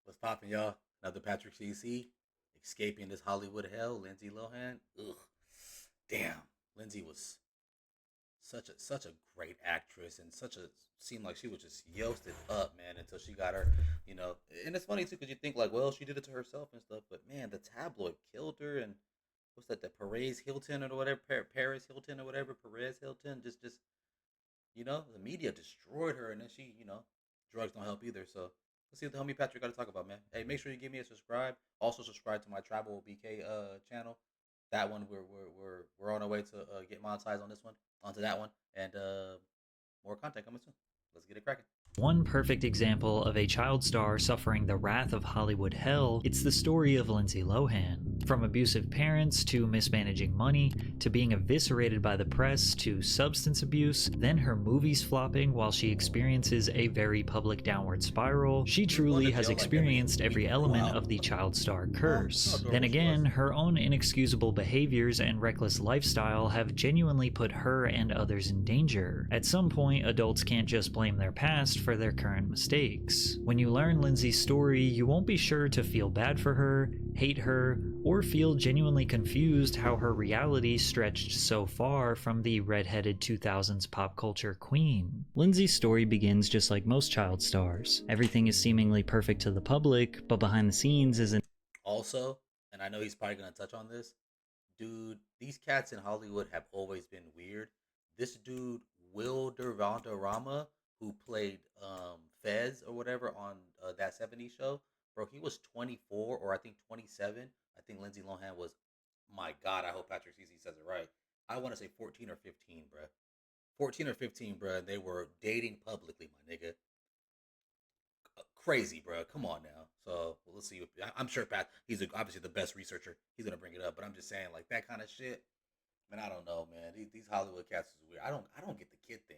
What's poppin', y'all? Another Patrick CC escaping this Hollywood hell. Lindsay Lohan. Ugh, damn. Lindsay was such a great actress and such a seemed like she was just yosted up, man, until she got her, you know. And it's funny too because you think like, well, she did it to herself and stuff, but man, the tabloid killed her. And what's that? The Perez Hilton or whatever, Paris Hilton or whatever, Perez Hilton. Just the media destroyed her, and then she, drugs don't help either. So let's see what the homie Patrick got to talk about, man. Hey, make sure you give me a subscribe. Also subscribe to my Travel BK channel. That one we're on our way to get monetized on this one, onto that one, and more content coming soon. Let's get it cracking. One perfect example of a child star suffering the wrath of Hollywood hell, it's the story of Lindsay Lohan. From abusive parents, to mismanaging money, to being eviscerated by the press, to substance abuse, then her movies flopping while she experiences a very public downward spiral, she truly has experienced every element of the child star curse. Then again, her own inexcusable behaviors and reckless lifestyle have genuinely put her and others in danger. At some point, adults can't just blame their past for their current mistakes. When you learn Lindsay's story, you won't be sure to feel bad for her, hate her, or feel genuinely confused how her reality stretched so far from the redheaded 2000s pop culture queen. Lindsay's story begins just like most child stars. Everything is seemingly perfect to the public, but behind the scenes is an Also, and I know he's probably gonna touch on this, dude. These cats in Hollywood have always been weird. This dude, Will Valderrama, who played Fez or whatever on that '70s show, bro, he was 24 or I think 27. I think Lindsay Lohan was, my God, I hope Patrick Cece says it right. I want to say 14 or 15, bro. 14 or 15, bro. They were dating publicly, my nigga. Crazy, bro. Come on now. So let's see. I'm sure Pat. He's obviously the best researcher. He's gonna bring it up. But I'm just saying, like that kind of shit. Man, I don't know, man. These Hollywood cats is weird. I don't get the kid thing.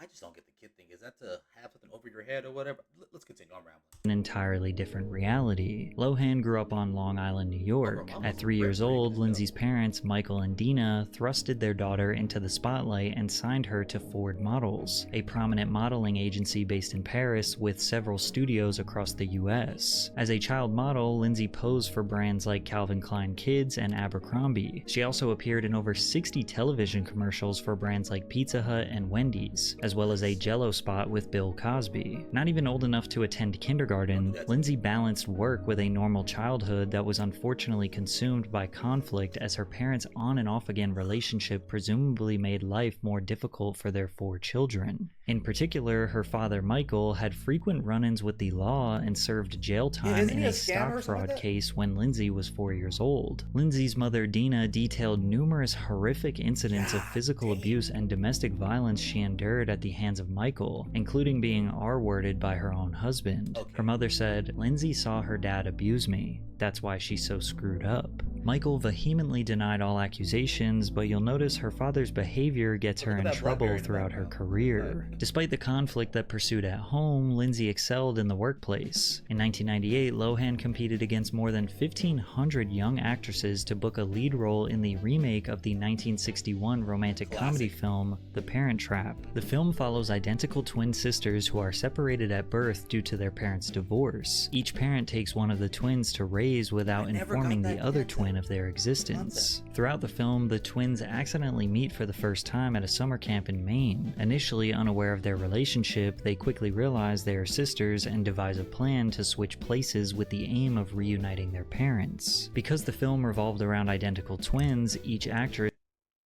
I just don't get the kid thing. Is that to have something over your head or whatever? Let's continue. I'm rambling. entirely different reality. Lohan grew up on Long Island, New York. At 3 years old, Lindsay's parents, Michael and Dina, thrusted their daughter into the spotlight and signed her to Ford Models, a prominent modeling agency based in Paris with several studios across the US. As a child model, Lindsay posed for brands like Calvin Klein Kids and Abercrombie. She also appeared in over 60 television commercials for brands like Pizza Hut and Wendy's, as well as a Jell-O spot with Bill Cosby. Not even old enough to attend kindergarten, Lindsay balanced work with a normal childhood that was unfortunately consumed by conflict as her parents' on and off again relationship presumably made life more difficult for their 4 children. In particular, her father Michael had frequent run-ins with the law and served jail time in a stock fraud case when Lindsay was 4 years old. Lindsay's mother Dina detailed numerous horrific incidents of physical abuse and domestic violence she endured at the hands of Michael, including being R-worded by her own husband. Her mother said, "Lindsay saw her dad abuse me. That's why she's so screwed up." Michael vehemently denied all accusations, but you'll notice her father's behavior gets her in trouble throughout her career. Despite the conflict that pursued at home, Lindsay excelled in the workplace. In 1998, Lohan competed against more than 1,500 young actresses to book a lead role in the remake of the 1961 romantic comedy film, The Parent Trap. The film follows identical twin sisters who are separated at birth due to their parents' divorce. Each parent takes one of the twins to raise without informing the other twin of their existence. Throughout the film, the twins accidentally meet for the first time at a summer camp in Maine. Initially unaware of their relationship, they quickly realize they are sisters and devise a plan to switch places with the aim of reuniting their parents. Because the film revolved around identical twins, each actress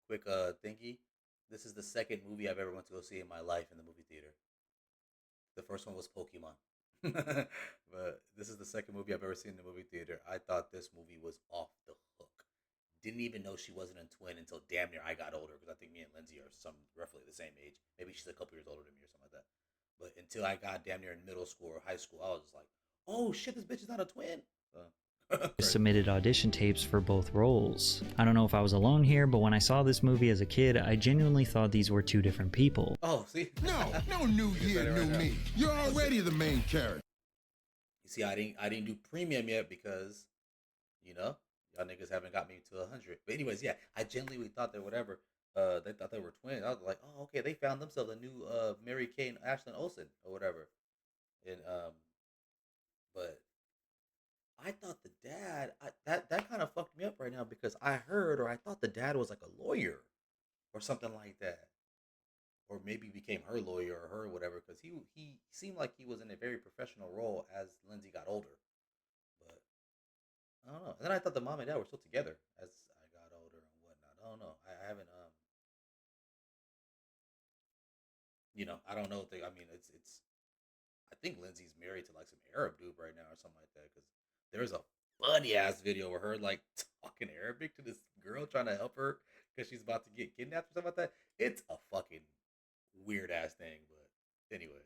Quick thingy. This is the second movie I've ever went to go see in my life in the movie theater. The first one was Pokemon. But this is the second movie I've ever seen in the movie theater. I thought this movie was off the hook. Didn't even know she wasn't a twin until damn near I got older, because I think me and Lindsay are roughly the same age. Maybe she's a couple years older than me or something like that. But until I got damn near in middle school or high school, I was just like, oh shit, this bitch is not a twin. submitted audition tapes for both roles. I don't know if I was alone here, but when I saw this movie as a kid, I genuinely thought these were 2 different people. Oh, see? No new year, new me. You're already the main character. You see, I didn't do premium yet because, y'all niggas haven't got me to 100. But anyways, yeah, I genuinely thought that whatever, they thought they were twins. I was like, oh, okay, they found themselves a new Mary Kate and Ashlyn Olsen or whatever. And but because I heard or I thought the dad was like a lawyer or something like that, or maybe became her lawyer or her whatever, because he seemed like he was in a very professional role as Lindsay got older. But I don't know. And then I thought the mom and dad were still together as I got older and whatnot. I don't know. I haven't I don't know if they. I mean, it's. I think Lindsay's married to like some Arab dude right now or something like that. Because there's a funny ass video of her like talking Arabic to this girl trying to help her because she's about to get kidnapped or something like that. It's a fucking weird ass thing, but anyways.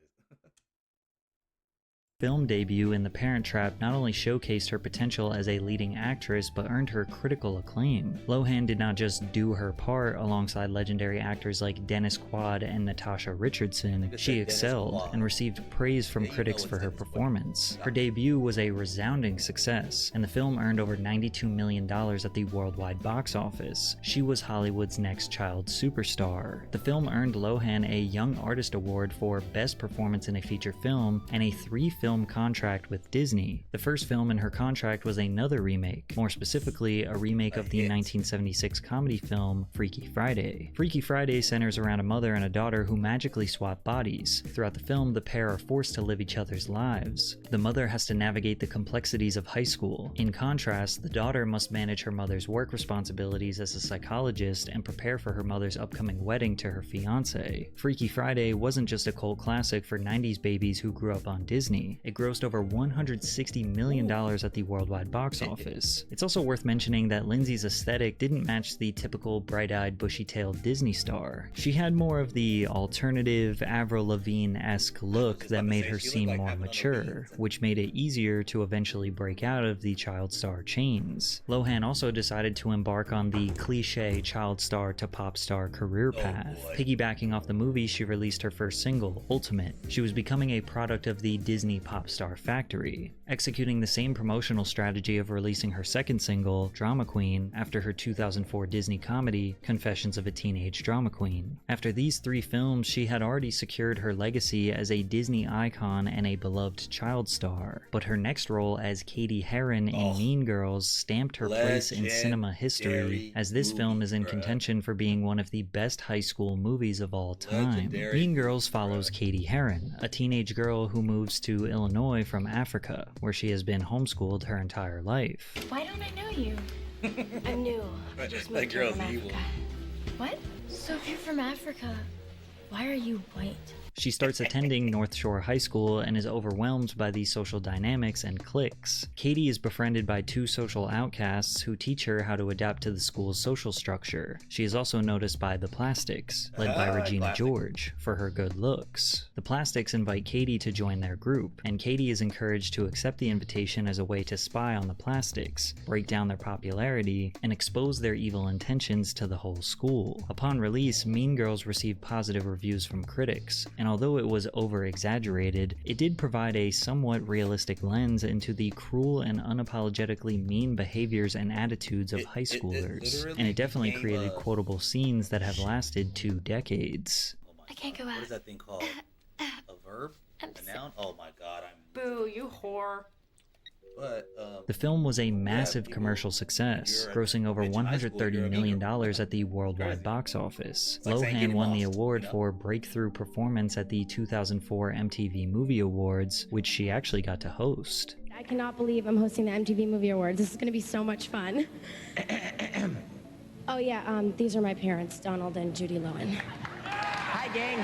Film debut in The Parent Trap not only showcased her potential as a leading actress, but earned her critical acclaim. Lohan did not just do her part alongside legendary actors like Dennis Quaid and Natasha Richardson, she excelled and received praise from critics for her performance. Her debut was a resounding success, and the film earned over $92 million at the worldwide box office. She was Hollywood's next child superstar. The film earned Lohan a Young Artist Award for Best Performance in a Feature Film and a 3-film contract with Disney. The first film in her contract was another remake, more specifically a remake of the 1976 comedy film Freaky Friday. Freaky Friday centers around a mother and a daughter who magically swap bodies. Throughout the film, the pair are forced to live each other's lives. The mother has to navigate the complexities of high school. In contrast, the daughter must manage her mother's work responsibilities as a psychologist and prepare for her mother's upcoming wedding to her fiance. Freaky Friday wasn't just a cult classic for 90s babies who grew up on Disney. It grossed over $160 million at the worldwide box office. It's also worth mentioning that Lindsay's aesthetic didn't match the typical bright-eyed, bushy-tailed Disney star. She had more of the alternative, Avril Lavigne-esque look that made her seem more mature, which made it easier to eventually break out of the child star chains. Lohan also decided to embark on the cliché child star to pop star career path. Piggybacking off the movie, she released her first single, Ultimate. She was becoming a product of the Disney pop star factory, executing the same promotional strategy of releasing her second single, Drama Queen, after her 2004 Disney comedy, Confessions of a Teenage Drama Queen. After these 3 films, she had already secured her legacy as a Disney icon and a beloved child star, but her next role as Katie Heron in Mean Girls stamped her place in cinema history, as this film is in contention for being one of the best high school movies of all time. Mean Girls follows Katie Heron, a teenage girl who moves to Illinois from Africa, where she has been homeschooled her entire life. Why don't I know you? I'm new. I just moved here from Africa. What? So if you're from Africa, why are you white? She starts attending North Shore High School and is overwhelmed by the social dynamics and cliques. Katie is befriended by 2 social outcasts who teach her how to adapt to the school's social structure. She is also noticed by the Plastics, led by Regina George, for her good looks. The Plastics invite Katie to join their group, and Katie is encouraged to accept the invitation as a way to spy on the Plastics, break down their popularity, and expose their evil intentions to the whole school. Upon release, Mean Girls received positive reviews from critics, and although it was over-exaggerated, it did provide a somewhat realistic lens into the cruel and unapologetically mean behaviors and attitudes of high schoolers, and it definitely created quotable scenes that have lasted 2 decades. Oh my I can't God. go out. What is that thing called? A verb? A noun? Oh my God, Boo, you whore. But the film was a massive commercial success, grossing over $130 million at the worldwide box office. Lohan won the award for Breakthrough Performance at the 2004 MTV Movie Awards, which she actually got to host. I cannot believe I'm hosting the MTV Movie Awards. This is going to be so much fun. Oh yeah, these are my parents, Donald and Judy Lohan. Hi, gang.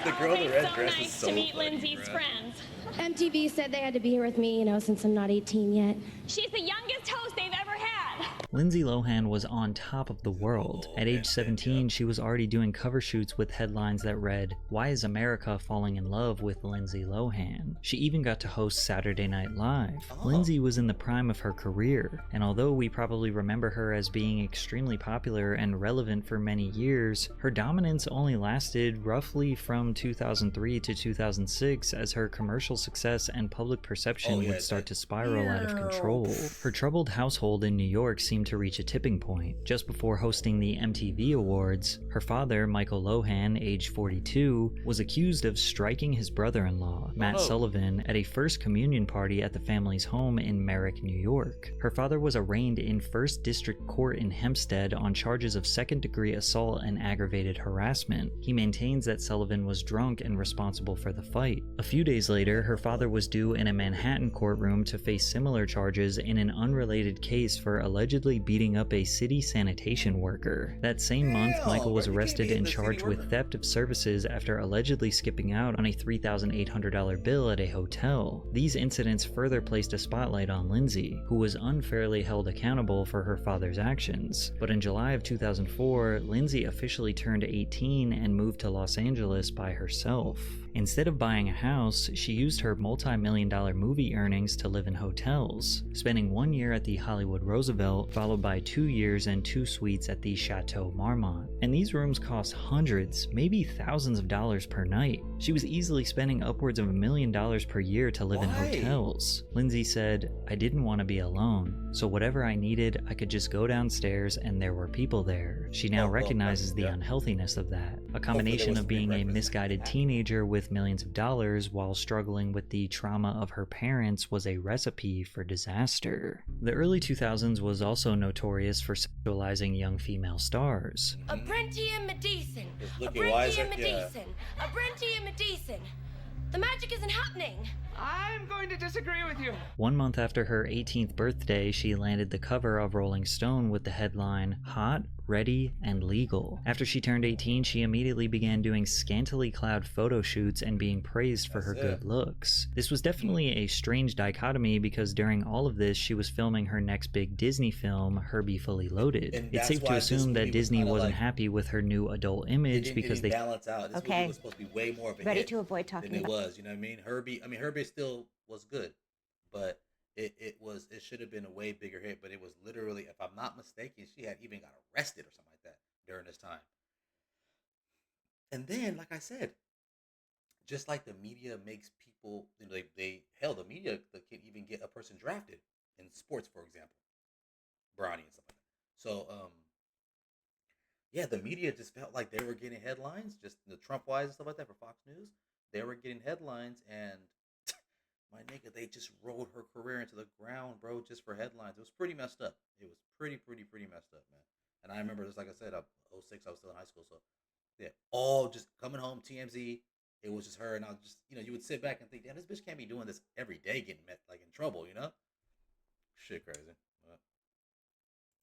the girl in the red dress is so to meet funny, Lindsay's bruh. friends. MTV said they had to be here with me, since I'm not 18 yet. She's the youngest host they've ever had. Lindsay Lohan was on top of the world. At age 17, she was already doing cover shoots with headlines that read, "Why is America falling in love with Lindsay Lohan?" She even got to host Saturday Night Live. Lindsay was in the prime of her career, and although we probably remember her as being extremely popular and relevant for many years, her dominance only lasted roughly from 2003 to 2006 as her commercial success and public perception would start to spiral out of control. Her troubled household in New York seemed seemed to reach a tipping point. Just before hosting the MTV Awards, her father, Michael Lohan, age 42, was accused of striking his brother-in-law, Matt Sullivan, at a First Communion party at the family's home in Merrick, New York. Her father was arraigned in First District Court in Hempstead on charges of second-degree assault and aggravated harassment. He maintains that Sullivan was drunk and responsible for the fight. A few days later, her father was due in a Manhattan courtroom to face similar charges in an unrelated case for allegedly beating up a city sanitation worker. That same month, Michael was arrested and charged with theft of services after allegedly skipping out on a $3,800 bill at a hotel. These incidents further placed a spotlight on Lindsay, who was unfairly held accountable for her father's actions. But in July of 2004, Lindsay officially turned 18 and moved to Los Angeles by herself. Instead of buying a house, she used her multi-million-dollar movie earnings to live in hotels, spending 1 year at the Hollywood Roosevelt, followed by 2 years and 2 suites at the Chateau Marmont. And these rooms cost hundreds, maybe thousands of dollars per night. She was easily spending upwards of $1 million per year to live in hotels. Lindsay said, "I didn't want to be alone, so whatever I needed, I could just go downstairs and there were people there." She now recognizes the unhealthiness of that. A combination of being a misguided teenager with millions of dollars while struggling with the trauma of her parents was a recipe for disaster. The early 2000s was also notorious for sexualizing young female stars. A Brenty and Medicine. A Look at Brenty and Medicine. A Brenty and Medicine. The magic isn't happening. I'm going to disagree with you. 1 month after her 18th birthday, she landed the cover of Rolling Stone with the headline, "Hot, Ready, and Legal." After she turned 18, she immediately began doing scantily clad photo shoots and being praised for her good looks. This was definitely a strange dichotomy because during all of this, she was filming her next big Disney film, Herbie Fully Loaded. It's safe to assume that Disney wasn't happy with her new adult image because they balance out. This movie was supposed to be way more of a Ready hit to avoid talking than it about was. You know what I mean? Herbie still was good, but it should have been a way bigger hit. But it was literally, if I'm not mistaken, she had even got arrested or something like that during this time. And then, like I said, just like the media makes people, you know, the media can even get a person drafted in sports, for example, Bronny and stuff like that. So, yeah, the media just felt like they were getting headlines, just the Trump wise and stuff like that for Fox News. They were getting headlines, and my nigga, they just rolled her career into the ground, bro, just for headlines. It was pretty messed up. It was pretty messed up, man. And I remember, just like I said, 06, I was still in high school, so yeah, all just coming home, TMZ. It was just her, and I was just, you would sit back and think, damn, this bitch can't be doing this every day, getting met like in trouble, Shit, crazy.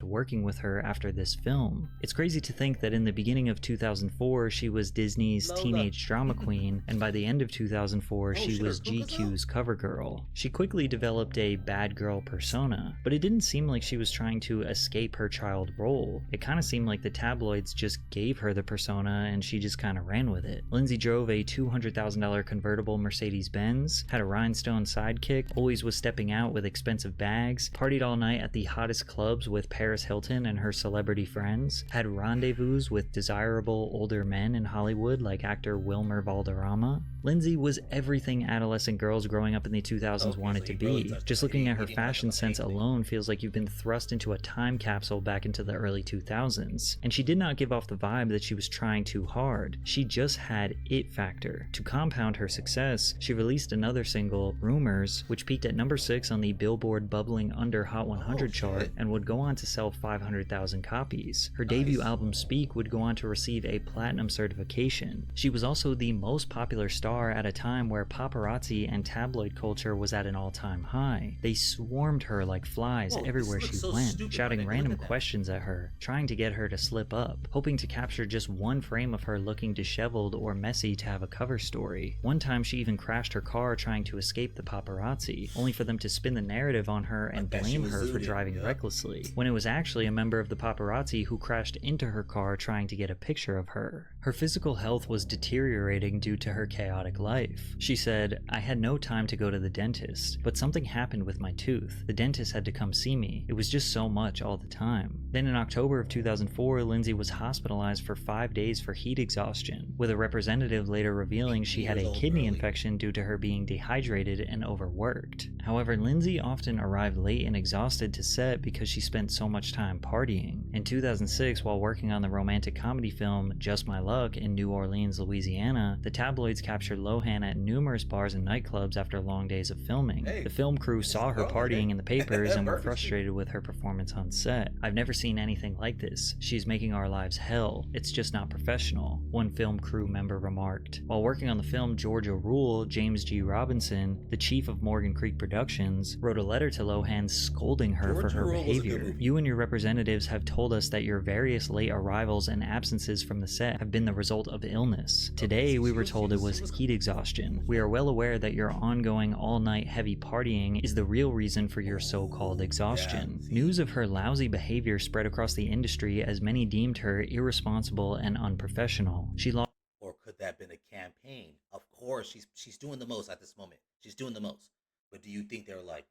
working with her after this film. It's crazy to think that in the beginning of 2004, she was Disney's teenage drama queen, and by the end of 2004, she was GQ's cover girl. She quickly developed a bad girl persona, but it didn't seem like she was trying to escape her child role. It kind of seemed like the tabloids just gave her the persona and she just kind of ran with it. Lindsay drove a $200,000 convertible Mercedes-Benz, had a rhinestone sidekick, always was stepping out with expensive bags, partied all night at the hottest clubs with Paris Hilton and her celebrity friends, had rendezvous with desirable older men in Hollywood like actor Wilmer Valderrama. Lindsay was everything adolescent girls growing up in the 2000s wanted to be. Just looking at her fashion sense alone feels like you've been thrust into a time capsule back into the early 2000s. And she did not give off the vibe that she was trying too hard. She just had it factor. To compound her success, she released another single, Rumors, which peaked at number 6 on the Billboard Bubbling Under Hot 100 chart and would go on to sell 500,000 copies. Her debut album Speak would go on to receive a platinum certification. She was also the most popular star at a time where paparazzi and tabloid culture was at an all-time high. They swarmed her like flies everywhere she went, shouting random questions at her, trying to get her to slip up, hoping to capture just one frame of her looking disheveled or messy to have a cover story. One time she even crashed her car trying to escape the paparazzi, only for them to spin the narrative on her and blame her for driving recklessly, when it was actually a member of the paparazzi who crashed into her car trying to get a picture of her. Her physical health was deteriorating due to her chaotic life. She said, "I had no time to go to the dentist, but something happened with my tooth. The dentist had to come see me. It was just so much all the time." Then in October of 2004, Lindsay was hospitalized for 5 days for heat exhaustion, with a representative later revealing she had a kidney infection due to her being dehydrated and overworked. However, Lindsay often arrived late and exhausted to set because she spent so much much time partying. In 2006, while working on the romantic comedy film Just My Luck in New Orleans, Louisiana, the tabloids captured Lohan at numerous bars and nightclubs after long days of filming. The film crew saw her partying in the papers and were frustrated with her performance on set. "I've never seen anything like this. She's making our lives hell. It's just not professional," one film crew member remarked. While working on the film, Georgia Rule, James G. Robinson, the chief of Morgan Creek Productions, wrote a letter to Lohan scolding her for her behavior. "You and your representatives have told us that your various late arrivals and absences from the set have been the result of illness. Today, we were told it was heat exhaustion. We are well aware that your ongoing all-night heavy partying is the real reason for your so-called exhaustion." News of her lousy behavior spread across the industry as many deemed her irresponsible and unprofessional. She lost. Or could that have been a campaign? Of course, she's doing the most at this moment. She's doing the most. But do you think they're like,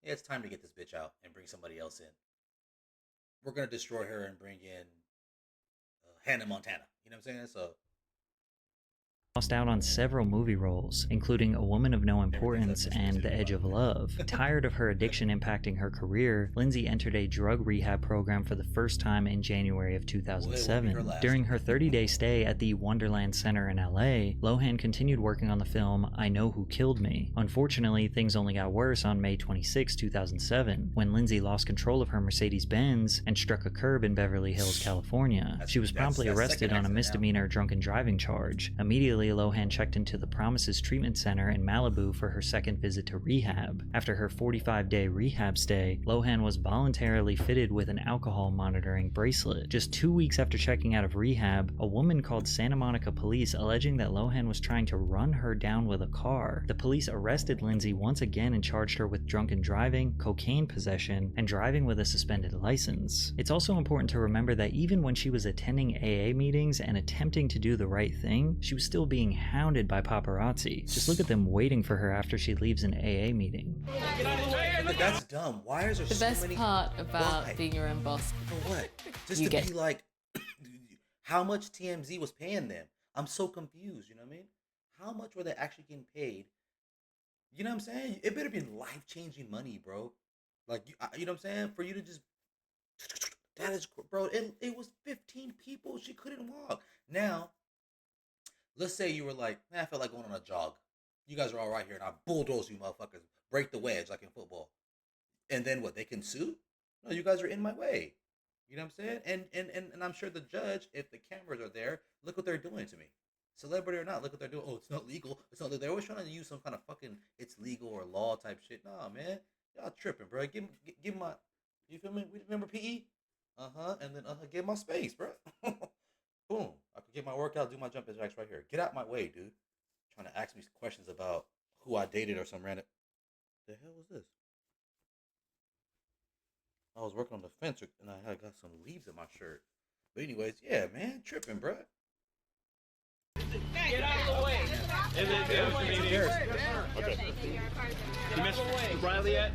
yeah, it's time to get this bitch out and bring somebody else in? We're going to destroy her and bring in Hannah Montana. You know what I'm saying? So lost out on several movie roles, including A Woman of No Importance and The Edge of Love. Tired of her addiction impacting her career, Lindsay entered a drug rehab program for the first time in January of 2007. During her 30-day stay at the Wonderland Center in LA, Lohan continued working on the film I Know Who Killed Me. Unfortunately, things only got worse on May 26, 2007, when Lindsay lost control of her Mercedes-Benz and struck a curb in Beverly Hills, California. She was promptly arrested on a misdemeanor drunken driving charge. Immediately, Lohan checked into the Promises Treatment Center in Malibu for her second visit to rehab. After her 45-day rehab stay, Lohan was voluntarily fitted with an alcohol monitoring bracelet. Just 2 weeks after checking out of rehab, a woman called Santa Monica police alleging that Lohan was trying to run her down with a car. The police arrested Lindsay once again and charged her with drunken driving, cocaine possession, and driving with a suspended license. It's also important to remember that even when she was attending AA meetings and attempting to do the right thing, she was still being hounded by paparazzi. Just look at them waiting for her after she leaves an AA meeting. That's dumb. Why is there the so best many? part about being your own boss? For what? Just to be like, how much TMZ was paying them? I'm so confused. You know what I mean? How much were they actually getting paid? You know what I'm saying? It better be life-changing money, bro. Like, you know what I'm saying? For you to just, that is, bro. It was 15 people. She couldn't walk. Now, let's say you were like, man, I feel like going on a jog. You guys are all right here, and I bulldoze you motherfuckers. Break the wedge like in football. And then what, they can sue? No, you guys are in my way. You know what I'm saying? And I'm sure the judge, if the cameras are there, look what they're doing to me. Celebrity or not, look what they're doing. Oh, it's not legal. It's not. They're always trying to use some kind of fucking it's legal or law type shit. Nah, man. Y'all tripping, bro. Give my, you feel me? Remember PE? And then give my space, bro. Boom. I could get my workout, do my jumping jacks right here. Get out my way, dude. Trying to ask me questions about who I dated or some random. The hell was this? I was working on the fence and I had got some leaves in my shirt. But anyways, yeah, man, tripping, bro. Get out of the way. Okay. You missed Riley yet?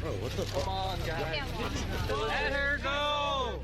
Bro, what the fuck? Come on, guys. Let her go.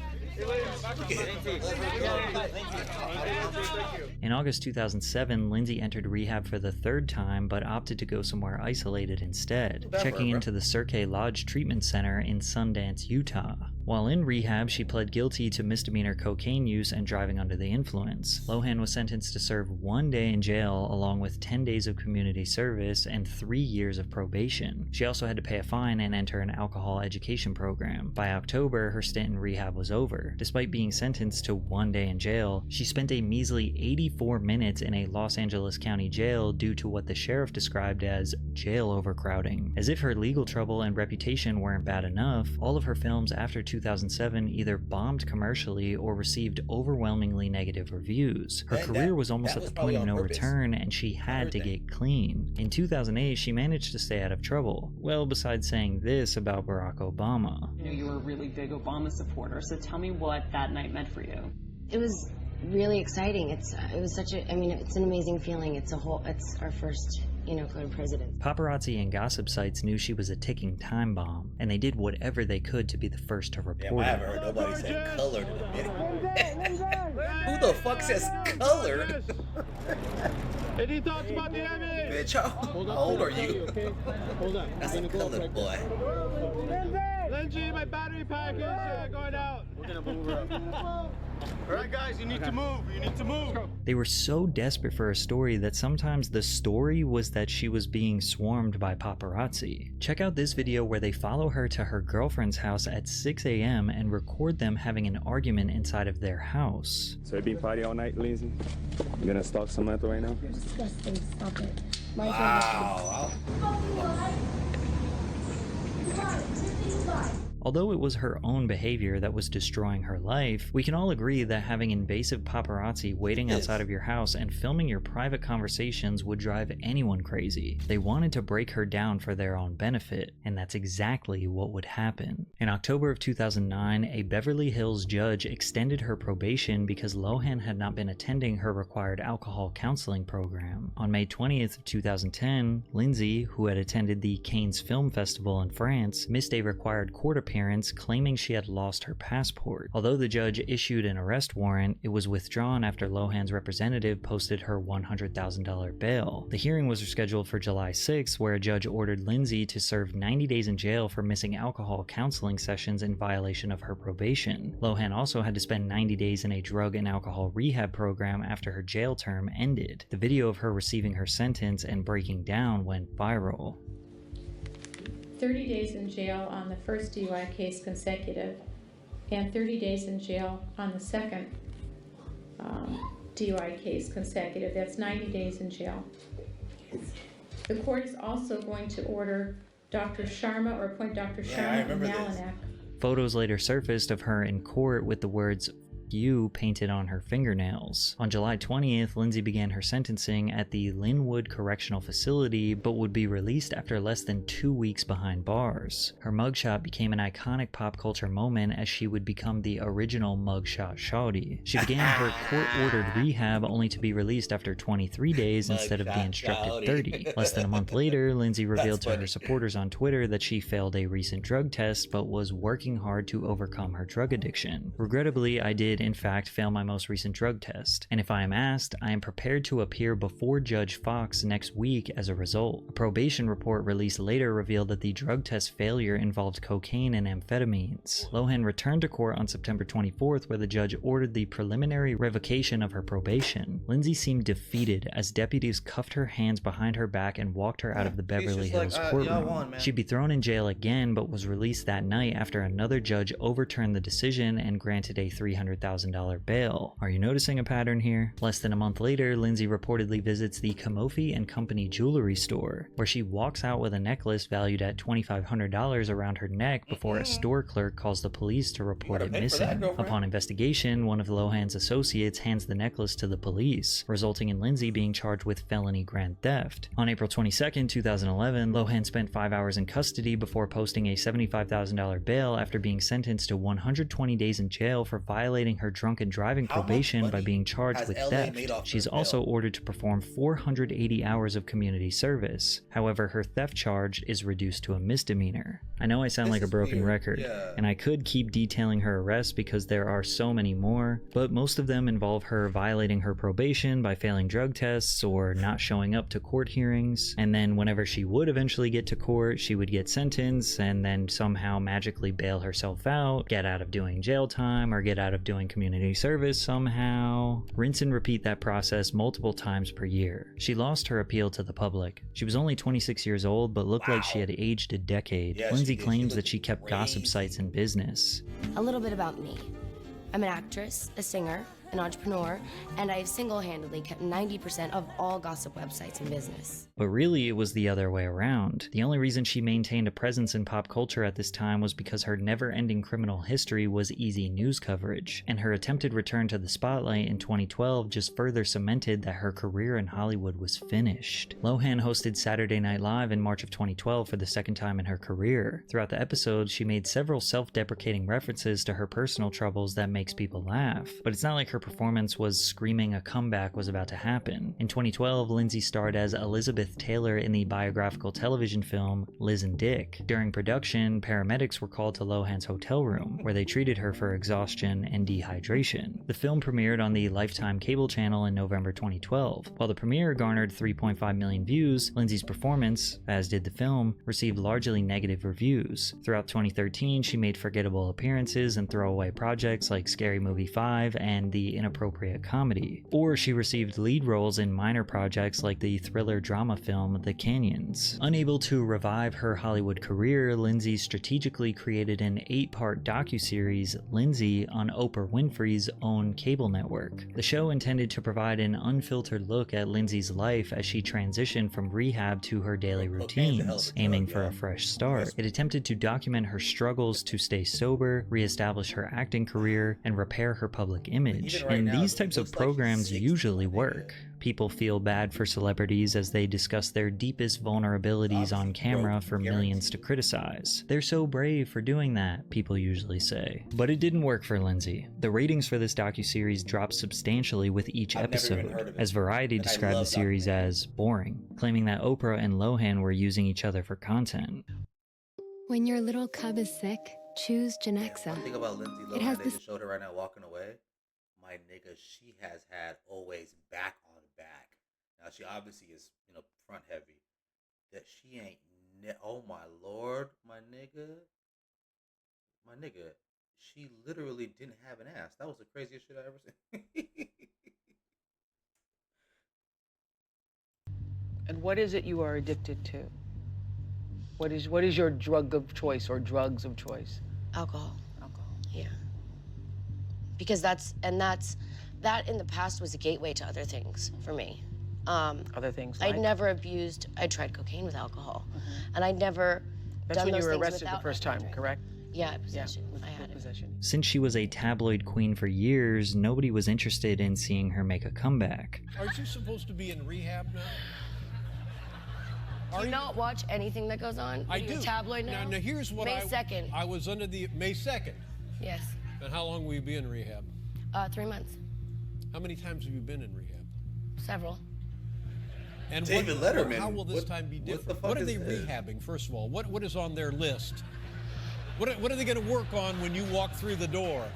In August 2007, Lindsay entered rehab for the third time but opted to go somewhere isolated instead, checking into the Cirque Lodge Treatment Center in Sundance, Utah. While in rehab, she pled guilty to misdemeanor cocaine use and driving under the influence. Lohan was sentenced to serve 1 day in jail along with 10 days of community service and 3 years of probation. She also had to pay a fine and enter an alcohol education program. By October, her stint in rehab was over. Despite being sentenced to 1 day in jail, she spent a measly 84 minutes in a Los Angeles County jail due to what the sheriff described as jail overcrowding. As if her legal trouble and reputation weren't bad enough, all of her films after 2007 either bombed commercially or received overwhelmingly negative reviews. Her career was almost at the point of no return, and she had to get clean. In 2008, she managed to stay out of trouble. Well, besides saying this about Barack Obama. You know, you were a really big Obama supporter, so tell me what that night meant for you. It was really exciting. It was such a, I mean, it's an amazing feeling. It's our first, co-president. Paparazzi and gossip sites knew she was a ticking time bomb, and they did whatever they could to be the first to report I haven't heard nobody say colored in a minute. Who the fuck says colored? Any thoughts about the image? Bitch, how old are you? Okay. Hold on. That's a colored boy. Lindsay, my battery pack is going out. We're gonna move her up. All right, guys, you need to move. You need to move. They were so desperate for a story that sometimes the story was that she was being swarmed by paparazzi. Check out this video where they follow her to her girlfriend's house at 6 a.m. and record them having an argument inside of their house. So you been party all night, Lindsay? You gonna stalk Samantha right now? You're disgusting. Stop it. Wow. Although it was her own behavior that was destroying her life, we can all agree that having invasive paparazzi waiting outside of your house and filming your private conversations would drive anyone crazy. They wanted to break her down for their own benefit, and that's exactly what would happen. In October of 2009, a Beverly Hills judge extended her probation because Lohan had not been attending her required alcohol counseling program. On May 20th of 2010, Lindsay, who had attended the Cannes Film Festival in France, missed a required court appearance claiming she had lost her passport. Although the judge issued an arrest warrant, it was withdrawn after Lohan's representative posted her $100,000 bail. The hearing was scheduled for July 6th, where a judge ordered Lindsay to serve 90 days in jail for missing alcohol counseling sessions in violation of her probation. Lohan also had to spend 90 days in a drug and alcohol rehab program after her jail term ended. The video of her receiving her sentence and breaking down went viral. 30 days in jail on the first DUI case consecutive, and 30 days in jail on the second DUI case consecutive. That's 90 days in jail. The court is also going to order Dr. Sharma or appoint Dr. Sharma and Malinak. Photos later surfaced of her in court with the words "you" painted on her fingernails. On July 20th, Lindsay began her sentencing at the Linwood Correctional Facility, but would be released after less than 2 weeks behind bars. Her mugshot became an iconic pop culture moment as she would become the original mugshot shawty. She began her court-ordered rehab only to be released after 23 days instead of the instructed 30. Less than a month later, Lindsay revealed to her supporters on Twitter that she failed a recent drug test but was working hard to overcome her drug addiction. Regrettably, I did in fact fail my most recent drug test, and if I am asked, I am prepared to appear before Judge Fox next week as a result. A probation report released later revealed that the drug test failure involved cocaine and amphetamines. Lohan returned to court on September 24th, where the judge ordered the preliminary revocation of her probation. Lindsay seemed defeated as deputies cuffed her hands behind her back and walked her out of the Beverly Hills courtroom. She'd be thrown in jail again, but was released that night after another judge overturned the decision and granted a $300,000 bail. Are you noticing a pattern here? Less than a month later, Lindsay reportedly visits the Camofi and Company jewelry store, where she walks out with a necklace valued at $2,500 around her neck before a store clerk calls the police to report it missing. Upon investigation, one of Lohan's associates hands the necklace to the police, resulting in Lindsay being charged with felony grand theft. On April 22nd, 2011, Lohan spent 5 hours in custody before posting a $75,000 bail after being sentenced to 120 days in jail for violating her drunken driving probation by being charged with theft. She's also ordered to perform 480 hours of community service. However, her theft charge is reduced to a misdemeanor. I know I sound like a broken record, and I could keep detailing her arrests because there are so many more, but most of them involve her violating her probation by failing drug tests or not showing up to court hearings, and then whenever she would eventually get to court, she would get sentenced and then somehow magically bail herself out, get out of doing jail time, or get out of doing community service somehow. Rinse and repeat that process multiple times per year. She lost her appeal to the public. She was only 26 years old, but looked like she had aged a decade. Lindsay claims that she kept gossip sites in business. A little bit about me. I'm an actress, a singer, an entrepreneur, and I have single-handedly kept 90% of all gossip websites in business. But really, it was the other way around. The only reason she maintained a presence in pop culture at this time was because her never-ending criminal history was easy news coverage, and her attempted return to the spotlight in 2012 just further cemented that her career in Hollywood was finished. Lohan hosted Saturday Night Live in March of 2012 for the second time in her career. Throughout the episodes, she made several self-deprecating references to her personal troubles that makes people laugh, but it's not like her performance was screaming a comeback was about to happen. In 2012, Lindsay starred as Elizabeth Taylor in the biographical television film Liz and Dick. During production, paramedics were called to Lohan's hotel room, where they treated her for exhaustion and dehydration. The film premiered on the Lifetime cable channel in November 2012. While the premiere garnered 3.5 million views, Lindsay's performance, as did the film, received largely negative reviews. Throughout 2013, she made forgettable appearances in throwaway projects like Scary Movie 5 and The Inappropriate Comedy. Or she received lead roles in minor projects like the thriller drama film The Canyons. Unable to revive her Hollywood career, Lindsay strategically created an 8-part docuseries, Lindsay, on Oprah Winfrey's own cable network. The show intended to provide an unfiltered look at Lindsay's life as she transitioned from rehab to her daily routines, aiming for a fresh start. It attempted to document her struggles to stay sober, reestablish her acting career, and repair her public image. And these types of programs usually work. People feel bad for celebrities as they discuss their deepest vulnerabilities on camera for millions to criticize. They're so brave for doing that, people usually say. But it didn't work for Lindsay. The ratings for this docuseries dropped substantially with each episode, as Variety described the series as boring, claiming that Oprah and Lohan were using each other for content. When your little cub is sick, choose Genexa. One thing about Lindsay Lohan, they just showed her right now walking away. My nigga, she has had always back on back. Now she obviously is, front heavy. That she ain't. Oh my lord, my nigga. She literally didn't have an ass. That was the craziest shit I ever seen. And what is it you are addicted to? What is your drug of choice or drugs of choice? Alcohol. Yeah. Because that in the past was a gateway to other things for me. Other things like? I'd never abused, I tried cocaine with alcohol. And I'd never That's done when you those were things arrested the first time, correct? Yeah, possession. Yeah, I had it. Possession. Since she was a tabloid queen for years, nobody was interested in seeing her make a comeback. Aren't you supposed to be in rehab now? Do you not watch anything that goes on? I do. Tabloid now? Now here's what May 2nd. I was under the May 2nd. Yes. And how long will you be in rehab? 3 months. How many times have you been in rehab? Several. And David Letterman. How will this time be different? What are they rehabbing, first of all? What is on their list? What are they going to work on when you walk through the door?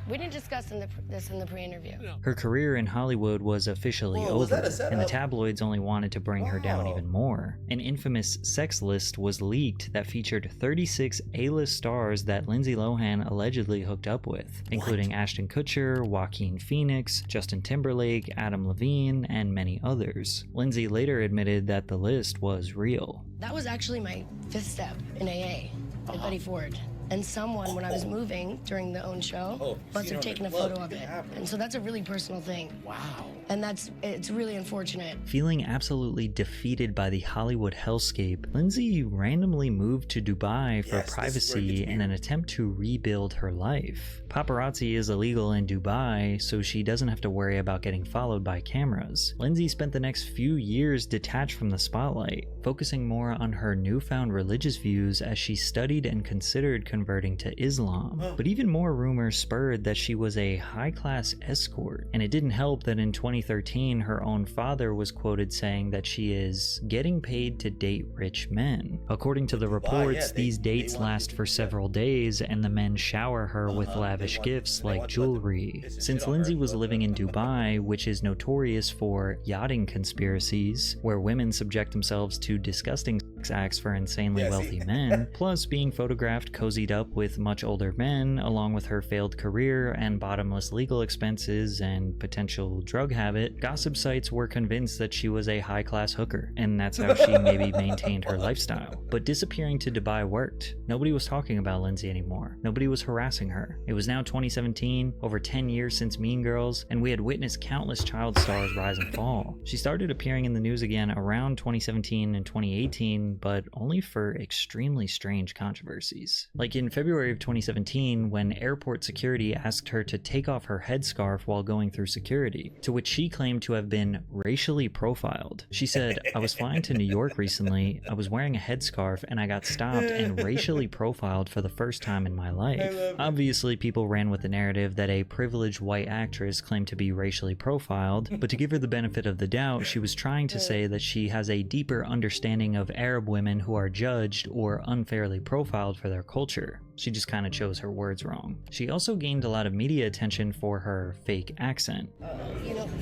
We didn't discuss this in the pre-interview. No. Her career in Hollywood was officially over, and the tabloids only wanted to bring her down even more. An infamous sex list was leaked that featured 36 A-list stars that Lindsay Lohan allegedly hooked up with, including Ashton Kutcher, Joaquin Phoenix, Justin Timberlake, Adam Levine, and many others. Lindsay later admitted that the list was real. That was actually my 5th step in AA with Betty Ford. And someone, when I was moving during the OWN show, must have taken a photo of it. And so that's a really personal thing. Wow. And it's really unfortunate. Feeling absolutely defeated by the Hollywood hellscape, Lindsay randomly moved to Dubai for privacy in an attempt to rebuild her life. Paparazzi is illegal in Dubai, so she doesn't have to worry about getting followed by cameras. Lindsay spent the next few years detached from the spotlight, focusing more on her newfound religious views as she studied and considered converting to Islam. But even more rumors spurred that she was a high-class escort, and it didn't help that in 2013 her own father was quoted saying that she is getting paid to date rich men. According to the reports, these dates last for several days and the men shower her with lavish gifts like jewelry. Since Lindsay was living in Dubai, which is notorious for yachting conspiracies, where women subject themselves to disgusting sex acts for insanely wealthy men, plus being photographed cozied up with much older men, along with her failed career and bottomless legal expenses and potential drug habit, gossip sites were convinced that she was a high-class hooker, and that's how she maybe maintained her lifestyle. But disappearing to Dubai worked. Nobody was talking about Lindsay anymore. Nobody was harassing her. It was now 2017, over 10 years since Mean Girls, and we had witnessed countless child stars rise and fall. She started appearing in the news again around 2017 and 2018, but only for extremely strange controversies. Like in February of 2017, when airport security asked her to take off her headscarf while going through security, to which she claimed to have been racially profiled. She said, "I was flying to New York recently, I was wearing a headscarf and I got stopped and racially profiled for the first time in my life." Obviously, people ran with the narrative that a privileged white actress claimed to be racially profiled, but to give her the benefit of the doubt, she was trying to say that she has a deeper understanding of Arab women who are judged or unfairly profiled for their culture. She just kind of chose her words wrong. She also gained a lot of media attention for her fake accent.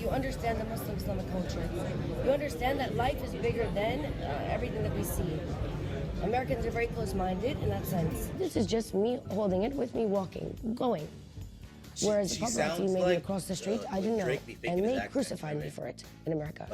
You understand the Muslim Islamic culture. You understand that life is bigger than everything that we see. Americans are very close-minded in that sense. This is just me holding it with me walking, going. Whereas paparazzi made me across the street, I didn't know, and they crucified me for it in America.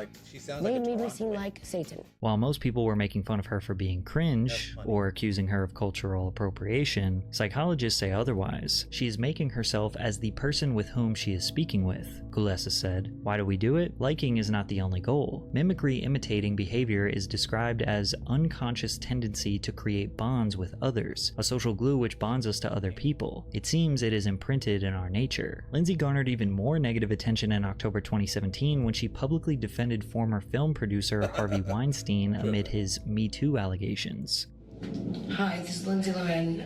They made me seem like Satan. While most people were making fun of her for being cringe, or accusing her of cultural appropriation, psychologists say otherwise. She is making herself as the person with whom she is speaking with, Kulesa said. Why do we do it? Liking is not the only goal. Mimicry imitating behavior is described as unconscious tendency to create bonds with others, a social glue which bonds us to other people. It seems it is imprinted in our nature. Lindsay garnered even more negative attention in October 2017 when she publicly defended former film producer Harvey Weinstein amid his Me Too allegations. Hi, this is Lindsay Lohan.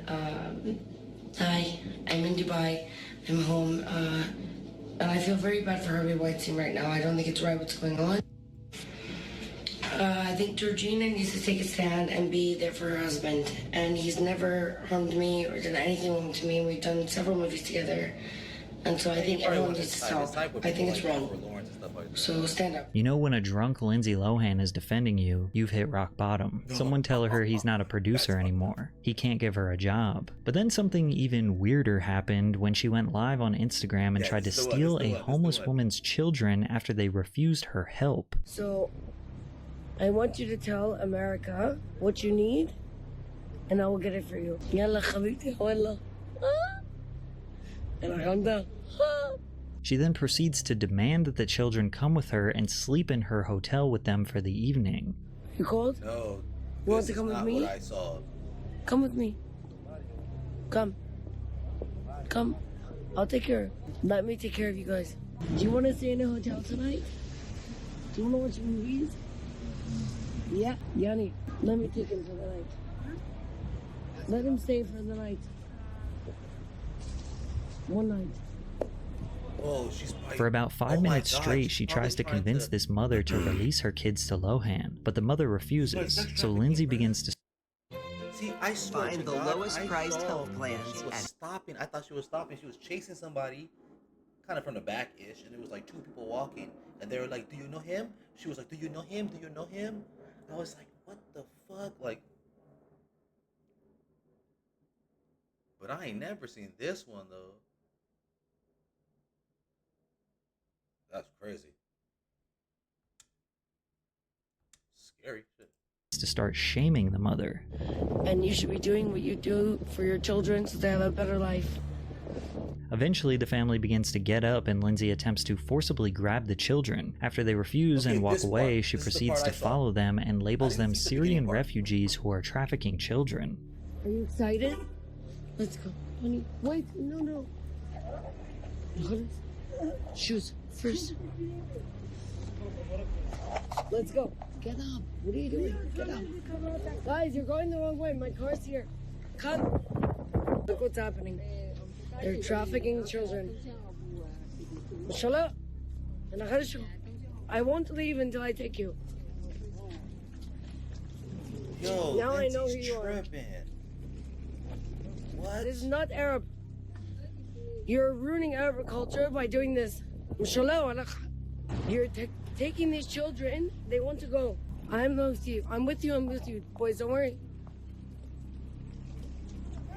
Hi, I'm in Dubai. I'm home. And I feel very bad for Harvey Weinstein right now. I don't think it's right what's going on. I think Georgina needs to take a stand and be there for her husband. And he's never harmed me or done anything wrong to me. We've done several movies together. And so I think everyone needs to stop. I think it's wrong. So stand up. You know, when a drunk Lindsay Lohan is defending you, you've hit rock bottom. Someone tell her he's not a producer anymore. He can't give her a job. But then something even weirder happened when she went live on Instagram and tried to steal a homeless woman's children after they refused her help. So I want you to tell America what you need, and I will get it for you. Yalla khabiti wallah. She then proceeds to demand that the children come with her and sleep in her hotel with them for the evening. You cold? No. You want to come with me? What I saw. Come with me. Come. Come. I'll take care. Let me take care of you guys. Do you want to stay in a hotel tonight? Do you want to watch movies? Yeah, Yanni, let me take him for the night. Let him stay for the night. One night. Oh, for about 5 minutes straight, she tries to convince this mother to release her kids to Lohan, but the mother refuses, so Lindsay begins to see, I swear find the lowest priced health plans. She was stopping. I thought she was stopping. She was chasing somebody, kind of from the back-ish, and it was like two people walking, and they were like, "Do you know him?" She was like, "Do you know him? Do you know him?" I was like, "What the fuck?" Like, but I ain't never seen this one though. That's crazy. Scary shit. To start shaming the mother. And you should be doing what you do for your children so they have a better life. Eventually, the family begins to get up and Lindsay attempts to forcibly grab the children. After they refuse and walk away, she proceeds to follow them and labels them Syrian refugees who are trafficking children. Are you excited? Let's go. Honey, wait, no. Shoes first. Let's go. Get up. What are you doing? Get up. Guys, you're going the wrong way. My car's here. Come. Look what's happening. They're trafficking children. Inshallah. I won't leave until I take you. Yo, now I know who you are. What? This is not Arab. You're ruining Arab culture by doing this. Inshallah. You're taking these children. They want to go. I'm with you. I'm with you. Boys, don't worry.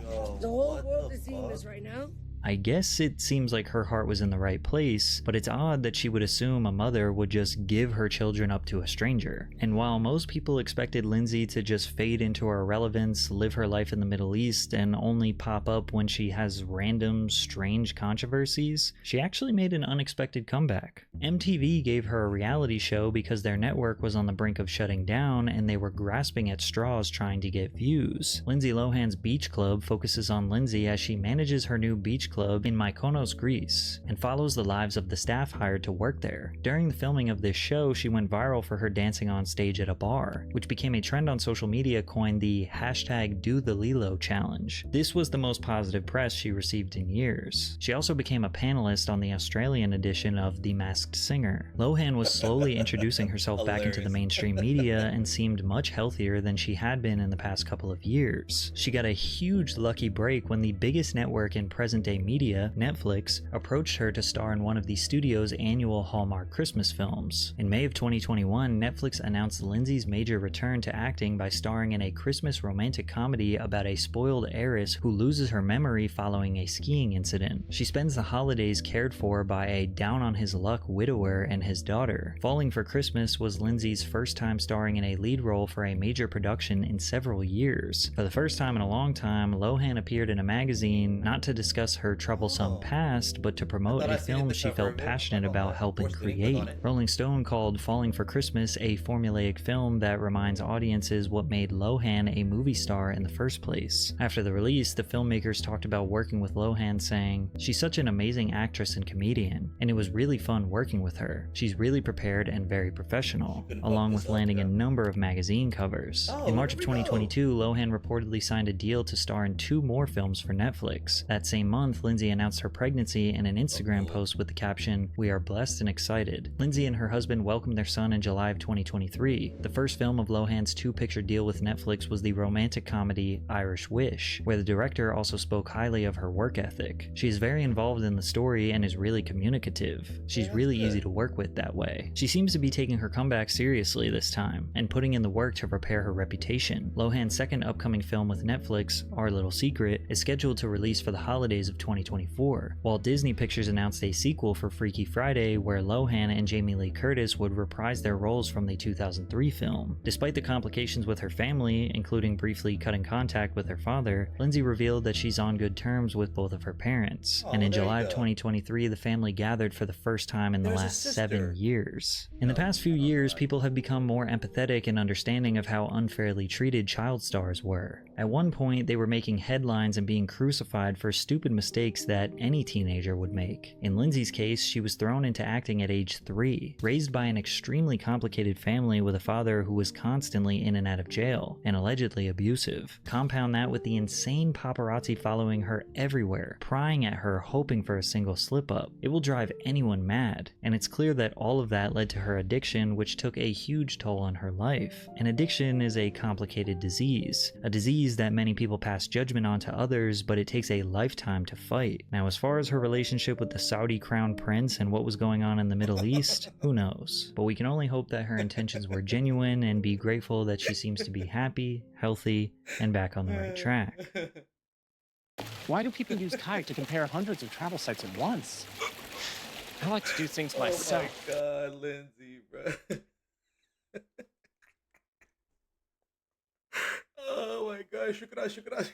Yo, the whole world is seeing this right now. I guess it seems like her heart was in the right place, but it's odd that she would assume a mother would just give her children up to a stranger. And while most people expected Lindsay to just fade into her irrelevance, live her life in the Middle East, and only pop up when she has random, strange controversies, she actually made an unexpected comeback. MTV gave her a reality show because their network was on the brink of shutting down and they were grasping at straws trying to get views. Lindsay Lohan's Beach Club focuses on Lindsay as she manages her new beach club in Mykonos, Greece, and follows the lives of the staff hired to work there. During the filming of this show, she went viral for her dancing on stage at a bar, which became a trend on social media coined the #DoTheLilo challenge. This was the most positive press she received in years. She also became a panelist on the Australian edition of The Masked Singer. Lohan was slowly introducing herself back into the mainstream media and seemed much healthier than she had been in the past couple of years. She got a huge lucky break when the biggest network in present-day media, Netflix, approached her to star in one of the studio's annual Hallmark Christmas films. In May of 2021, Netflix announced Lindsay's major return to acting by starring in a Christmas romantic comedy about a spoiled heiress who loses her memory following a skiing incident. She spends the holidays cared for by a down-on-his-luck widower and his daughter. Falling for Christmas was Lindsay's first time starring in a lead role for a major production in several years. For the first time in a long time, Lohan appeared in a magazine not to discuss her troublesome past, but to promote a film she felt passionate about helping create. Rolling Stone called Falling for Christmas a formulaic film that reminds audiences what made Lohan a movie star in the first place. After the release, the filmmakers talked about working with Lohan, saying, "She's such an amazing actress and comedian, and it was really fun working with her. She's really prepared and very professional," along with landing a number of magazine covers. In March of 2022, Lohan reportedly signed a deal to star in 2 more films for Netflix. That same month, Lindsay announced her pregnancy in an Instagram post with the caption, "We are blessed and excited." Lindsay and her husband welcomed their son in July of 2023. The first film of Lohan's 2-picture deal with Netflix was the romantic comedy Irish Wish, where the director also spoke highly of her work ethic. She is very involved in the story and is really communicative. She's really easy to work with that way. She seems to be taking her comeback seriously this time, and putting in the work to prepare her reputation. Lohan's second upcoming film with Netflix, Our Little Secret, is scheduled to release for the holidays of 2024, while Disney Pictures announced a sequel for Freaky Friday where Lohan and Jamie Lee Curtis would reprise their roles from the 2003 film. Despite the complications with her family, including briefly cutting contact with her father, Lindsay revealed that she's on good terms with both of her parents, and in July of 2023 the family gathered for the first time in the last 7 years. In the past few years, people have become more empathetic and understanding of how unfairly treated child stars were. At one point, they were making headlines and being crucified for stupid mistakes that any teenager would make. In Lindsay's case, she was thrown into acting at age 3, raised by an extremely complicated family with a father who was constantly in and out of jail and allegedly abusive. Compound that with the insane paparazzi following her everywhere, prying at her hoping for a single slip-up. It will drive anyone mad, and it's clear that all of that led to her addiction, which took a huge toll on her life. And addiction is a complicated disease, a disease that many people pass judgment on to others, but it takes a lifetime to fight. Now, as far as her relationship with the Saudi crown prince and what was going on in the Middle East, who knows? But we can only hope that her intentions were genuine and be grateful that she seems to be happy, healthy, and back on the right track. Why do people use kayak to compare hundreds of travel sites at once? I like to do things myself. Oh my God, Lindsay, bro. Oh my God, shukra.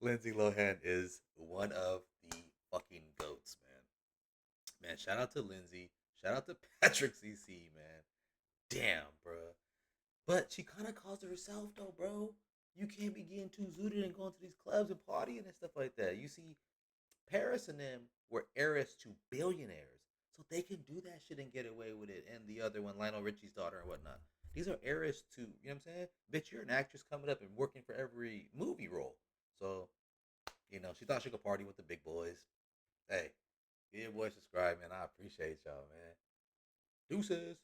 Lindsay Lohan is one of the fucking goats, man. Man, shout out to Lindsay. Shout out to Patrick CC, man. Damn, bro. But she kind of caused it herself, though, bro. You can't be getting too zooted and going to these clubs and partying and stuff like that. You see, Paris and them were heiress to billionaires, so they can do that shit and get away with it. And the other one, Lionel Richie's daughter and whatnot. These are heiress to, you know what I'm saying? Bitch, you're an actress coming up and working for every movie role. So, you know, she thought she could party with the big boys. Hey, give your boy subscribe, man. I appreciate y'all, man. Deuces.